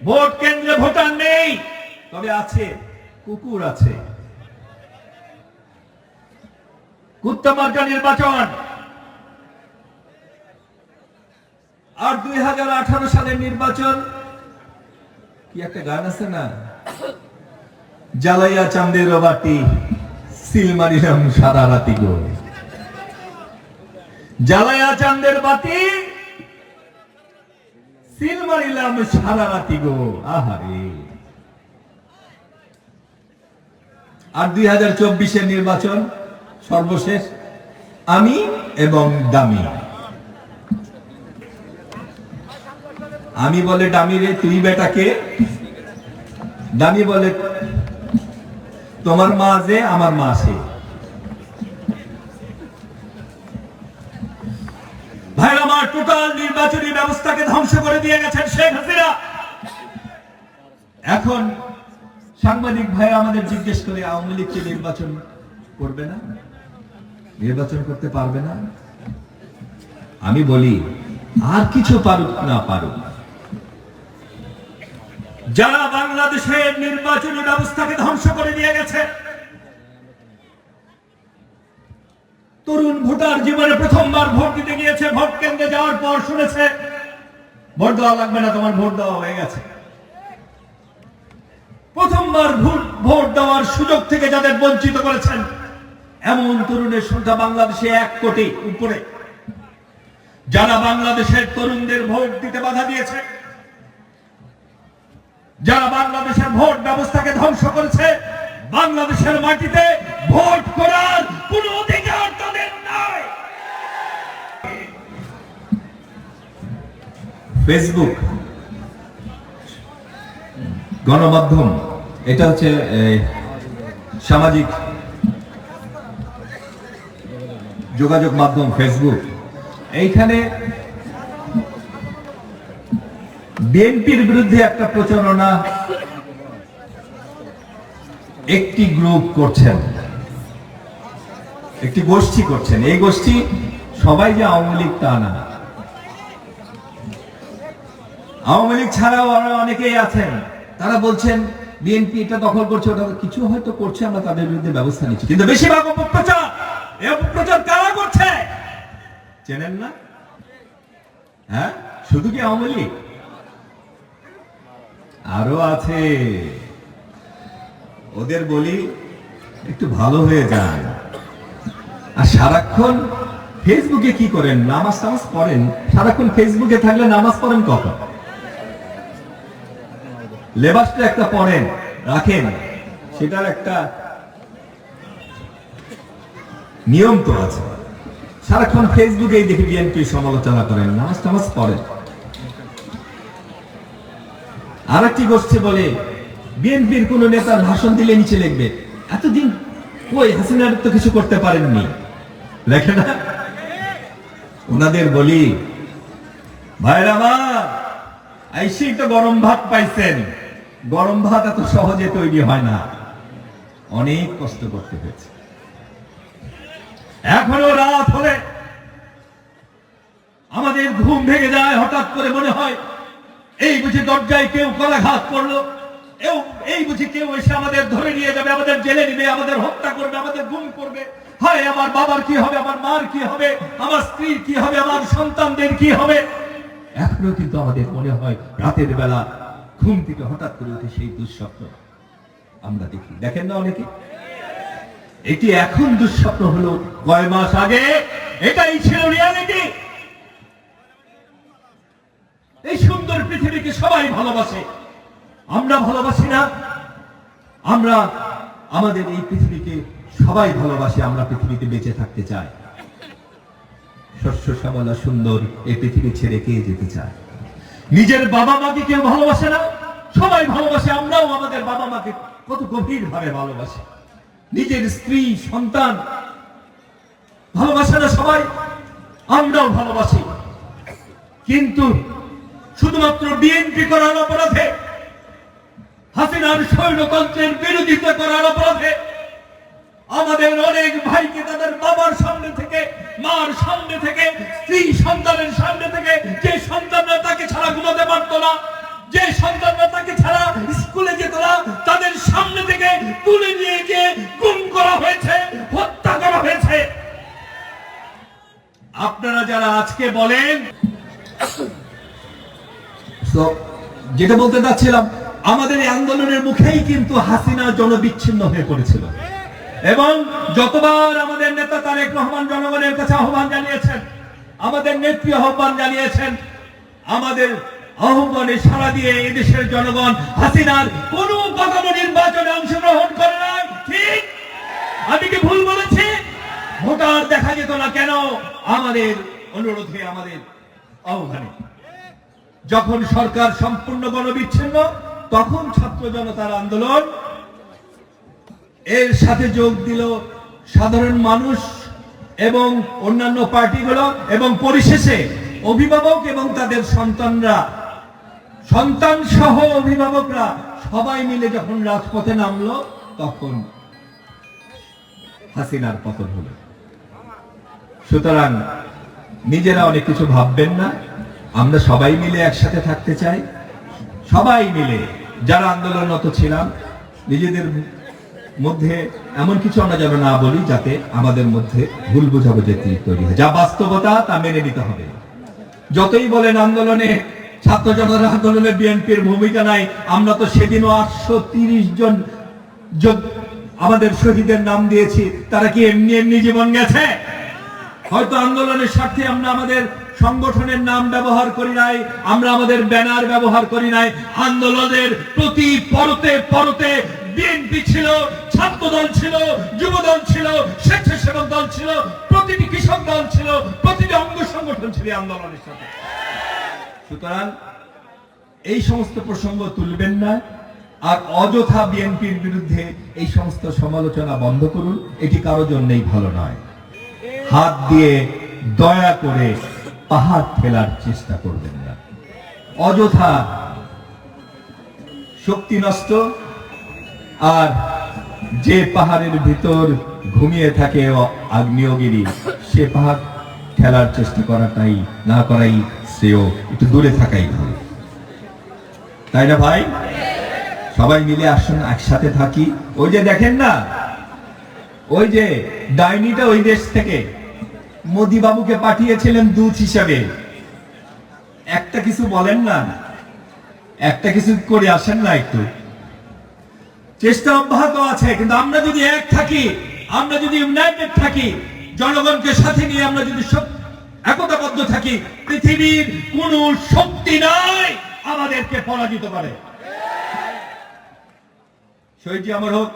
Vote কেন্দ্রে voter নেই, তবে আছে কুকুর আছে। কুত্তা মার্কা নির্বাচন। আর 2018 সালের নির্বাচন কি একটা গান আছে না, জ্বালাইয়া চাঁদের বাতি সিল মারিলাম সারা রাতি গো, জ্বালাইয়া চাঁদের বাতি সিল মারিলাম সারা রাতি গো। আহারে। আর 2024-এর নির্বাচন সর্বশেষ, আমি এবং দামি। আমি বলে দামি রে তুই বেটাকে, দামি বলে তোমার মা যে আমার মা সে। ভাইরা আমার, টোটাল নির্বাচনী ব্যবস্থাকে ধ্বংস করে দিয়ে গেছেন শেখ হাসিনা। এখন সাংবাদিক ভাইরা আমাদের জিজ্ঞেস করে আওয়ামী লীগ কি নির্বাচন করবে না, নির্বাচন করতে পারবে না? আমি বলি আর কিছু পারুক না পারুক, যারা বাংলাদেশের নির্বাচনী ব্যবস্থাকে ধ্বংস করে দিয়ে গেছে, তরুণ ভোটার জীবনে প্রথমবার ভোট দিতে গিয়েছে, ভোট কেন্দ্রে যাওয়ার পর শুনেছে ভোট দেওয়া লাগবে না, তোমার ভোট দেওয়া হয়ে গেছে। প্রথমবার ভোট দেওয়ার সুযোগ থেকে যাদের বঞ্চিত করেছেন, এমন তরুণের সংখ্যা বাংলাদেশে 1 কোটি উপরে। যারা বাংলাদেশের তরুণদের ভোট দিতে বাধা দিয়েছে, যারা বাংলাদেশের ভোট ব্যবস্থাকে ধ্বংস করেছে, বাংলাদেশের মাটিতে ভোট করার কোনো অধিকার তাদের নাই। ফেসবুক গণমাধ্যম, এটা হচ্ছে সামাজিক যোগাযোগ মাধ্যম ফেসবুক। এইখানে বিএনপির বিরুদ্ধে একটা প্রচারণা একটি গ্রুপ করছেন, একটি গোষ্ঠী করছেন। এই গোষ্ঠী সবাই যে আওয়ামী লীগ তা না, আওয়ামী লীগ ছাড়াও অনেকেই আছেন। তারা বলছেন বিএনপি এটা দখল করছে, ওটা কিছু হয়তো করছে, আমরা তাদের বিরুদ্ধে ব্যবস্থা নিচ্ছি। কিন্তু বেশিরভাগ অপপ্রচার, এই অপপ্রচার কারা করছে চেনেন না? হ্যাঁ, শুধু কি আওয়ামী লীগ? আরো আছে। ওদের বলি একটু ভালো হয়ে যান। আর সারাক্ষণ ফেসবুকে কি করেন? নামাজ টামাজ পড়েন? সারাক্ষণ ফেসবুকে থাকলে নামাজ পড়েন কখন? লেবাসটা একটা পড়েন রাখেন, সেটার একটা নিয়ম তো আছে। সারাক্ষণ ফেসবুকেই দেখে বিএনপি সমালোচনা করেন, নামাজ টামাজ পড়েন। আরেকটি গোষ্ঠী বলে বিএনপির কোন নেতার ভাষণ দিলে নিচে লিখবে এতদিন কই হাসিনার তো কিছু করতে পারেননি, লেখে না? ওনাদের বলি ভাইরা আমার, আইসি তো গরম ভাত পাইছেন। গরম ভাত এত সহজে তৈরি হয় না, অনেক কষ্ট করতে হয়েছে। এখনো রাত হলে আমাদের ঘুম ভেঙে যায়, হঠাৎ করে মনে হয় এই বুঝি দরজায় কেউ কলাঘাত করলো, এই বুঝি কেউ এসে আমাদের ধরে নিয়ে যাবে, আমাদের জেলে নিবে, আমাদের হত্যা করবে, আমাদের গুম করবে। হয় আমার বাবার কি হবে, আমার মার কি হবে, আমার স্ত্রীর কি হবে, আমার সন্তানদের কি হবে। এখনো কিন্তু আমাদের মনে হয় রাতের বেলা ঘুম থেকে হঠাৎ করে উঠে সেই দুঃস্বপ্ন আমরা দেখি। দেখেন না অনেকে? এটি এখন দুঃস্বপ্ন হলো, কয় মাস আগে এটাই ছিল রিয়ালিটি। এই সুন্দর পৃথিবীকে সবাই ভালোবাসে, আমরা ভালোবাসি না? আমরা আমাদের এই পৃথিবীকে সবাই ভালোবাসি, আমরা পৃথিবীতে বেঁচে থাকতে চাই। শস্য শ্যামলা সুন্দর এই পৃথিবী ছেড়ে কে যেতে চায়? নিজের বাবা মাকে কেউ ভালোবাসে না? সবাই ভালোবাসে। আমরাও আমাদের বাবা মাকে কত গভীর ভাবে ভালোবাসি। নিজের স্ত্রী সন্তান ভালোবাসে না সবাই? আমরাও ভালোবাসি। কিন্তু শুধুমাত্র বিএনপি করার অপরাধে, হাসিনার স্বৈরতন্ত্রের বিরোধিতা করার অপরাধে আমাদের অনেক ভাইকে তাদের বাবার সামনে থেকে, মার সামনে থেকে আপনারা যারা আজকে বলেন, যেটা বলতে চাচ্ছিলাম, আমাদের এই আন্দোলনের মুখেই কিন্তু হাসিনা জনবিচ্ছিন্ন হয়ে পড়েছিল এবং যতবার আমাদের নেতা তারেক রহমান জনগণের কাছে আহ্বান জানিয়েছেন, আমাদের নেত্রী আহ্বান জানিয়েছেন, আমাদের আহ্বানে সাড়া দিয়ে এদেশের জনগণ হাসিনার কোন কখনো নির্বাচনে অংশগ্রহণ করে নাই। ঠিক? আমি কি ভুল বলেছি? ভোটার দেখা যেত না কেন? আমাদের অনুরোধে, আমাদের আহ্বানে। যখন সরকার সম্পূর্ণ গণবিচ্ছিন্ন, তখন ছাত্র জনতার আন্দোলন এর সাথে যোগ দিল সাধারণ মানুষ এবং অন্যান্য পার্টিগুলো, এবং পরিশেষে অভিভাবক এবং তাদের সন্তানরা, সন্তান সহ অভিভাবকরা সবাই মিলে যখন রাজপথে নামলো, তখন হাসিনার পতন হলো। সুতরাং নিজেরা অনেক কিছু ভাববেন না, আমরা সবাই মিলে একসাথে থাকতে চাই। সবাই মিলে যারা আন্দোলনরত ছিলাম, নিজেদের মধ্যে এমন কিছু আমরা যেন না বলি যাতে আমাদের মধ্যে ভুল বোঝাবুঝি তৈরি হয়। যা বাস্তবতা তা মেনে নিতে হবে। যতই বলেন আন্দোলনে, ছাত্র জনতার আন্দোলনে বিএনপির ভূমিকা নাই, আমরা তো সেদিনও 830 জন আমাদের শহীদের নাম দিয়েছি। তারা কি এমনি এমনি জীবন গেছে? হয়তো আন্দোলনের স্বার্থে আমরা আমাদের সংগঠনের নাম ব্যবহার করি নাই, আমরা আমাদের ব্যানার ব্যবহার করি নাই। আন্দোলনের প্রতি পরতে পরতে বিএনপি ছিল, ছাত্র দল ছিল, যুব দল ছিল, স্বেচ্ছাসেবক দল ছিল, প্রতিটি কৃষক দল ছিল, প্রতিটি অঙ্গ সংগঠন ছিল আন্দোলনের সাথে। সুতরাং এই সমস্ত প্রসঙ্গ তুলবেন না, আর অযথা বিএনপির বিরুদ্ধে এই সমস্ত সমালোচনা বন্ধ করুন। এটি কারো জন্যই ভালো নয়। হাত দিয়ে দয়া করে পাহাড় ফেলার চেষ্টা করবেন না। অযথা শক্তি নষ্ট, আর যে পাহাড়ের ভিতর ঘুমিয়ে থাকে আগ্নেয়গিরি, সে পাহাড় খেলার চেষ্টা করাটাই না করাই শ্রেয়, একটু দূরে থাকাই ভালো। তাই না ভাই? সবাই মিলে আসুন, একসাথে থাকি। ওই যে দেখেন না, ওই যে ডাইনিটা ওই দেশ থেকে মোদি বাবুকে পাঠিয়েছিলেন দূত হিসাবে, একটা কিছু বলেন না, একটা কিছু করে আসেন না, একটু চেষ্টা অব্যাহত আছে। কিন্তু আমরা যদি এক থাকি, আমরা যদি ইউনাইটেড থাকি, জনগণকে সাথে নিয়ে আমরা যদি একতাবদ্ধ থাকি, পৃথিবীর কোন শক্তি নাই আমাদেরকে পরাজিত করে। শহীদ জি অমর হোক।